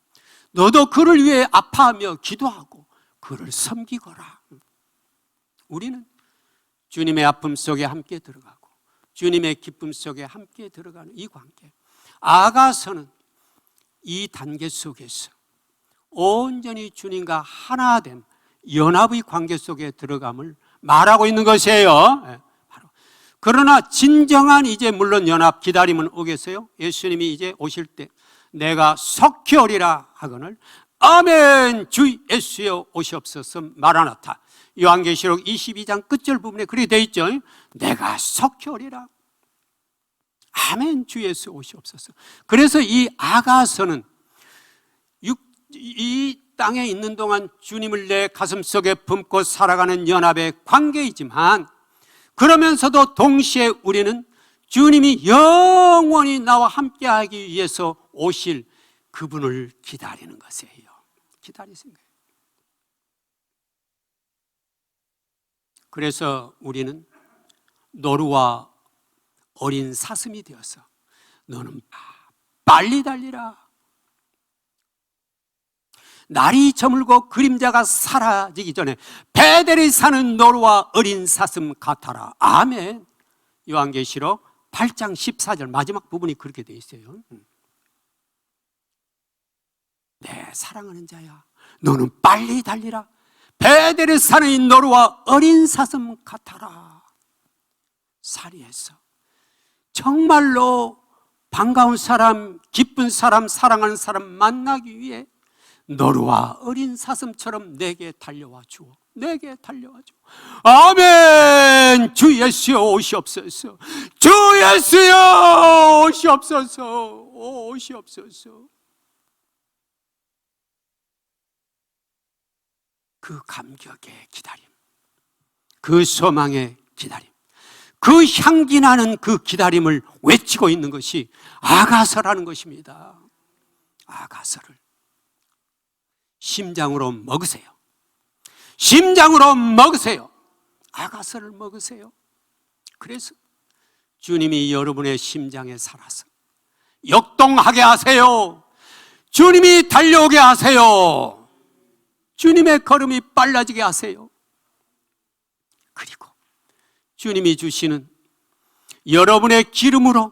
너도 그를 위해 아파하며 기도하고 그를 섬기거라. 우리는 주님의 아픔 속에 함께 들어가고 주님의 기쁨 속에 함께 들어가는 이 관계, 아가서는 이 단계 속에서 온전히 주님과 하나 된 연합의 관계 속에 들어감을 말하고 있는 것이에요. 그러나 진정한 이제 물론 연합 기다림은 오겠어요? 예수님이 이제 오실 때 내가 속히 오리라 하거늘 아멘 주 예수여 오시옵소서 마라나타. 요한계시록 22장 끝절 부분에 그렇게 되어 있죠. 내가 속히 오리라. 아멘 주 예수 오시옵소서. 그래서 이 아가서는 이 땅에 있는 동안 주님을 내 가슴속에 품고 살아가는 연합의 관계이지만 그러면서도 동시에 우리는 주님이 영원히 나와 함께하기 위해서 오실 그분을 기다리는 것이에요. 기다리신 거예요. 그래서 우리는 노루와 어린 사슴이 되어서 너는 빨리 달리라. 날이 저물고 그림자가 사라지기 전에 베델이 사는 노루와 어린 사슴 같아라. 아멘. 요한계시록 8장 14절 마지막 부분이 그렇게 되어 있어요. 내 사랑하는 자야, 너는 빨리 달리라. 베델에 사는 이 노루와 어린 사슴 같아라. 사리에서 정말로 반가운 사람, 기쁜 사람, 사랑하는 사람 만나기 위해 노루와 어린 사슴처럼 내게 달려와 주오. 내게 달려와 주오. 아멘. 주 예수여 오시옵소서. 주 예수여 오시옵소서. 오시옵소서. 그 감격의 기다림, 그 소망의 기다림, 그 향기 나는 그 기다림을 외치고 있는 것이 아가서라는 것입니다. 아가서를 심장으로 먹으세요. 심장으로 먹으세요. 아가서를 먹으세요. 그래서 주님이 여러분의 심장에 살아서 역동하게 하세요. 주님이 달려오게 하세요. 주님의 걸음이 빨라지게 하세요. 그리고 주님이 주시는 여러분의 기름으로,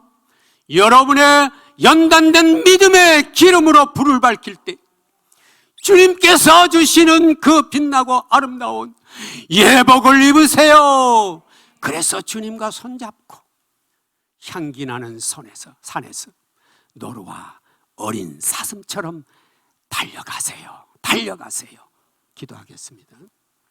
여러분의 연단된 믿음의 기름으로 불을 밝힐 때 주님께서 주시는 그 빛나고 아름다운 예복을 입으세요. 그래서 주님과 손잡고 향기 나는 산에서 노루와 어린 사슴처럼 달려가세요. 달려가세요. 기도하겠습니다.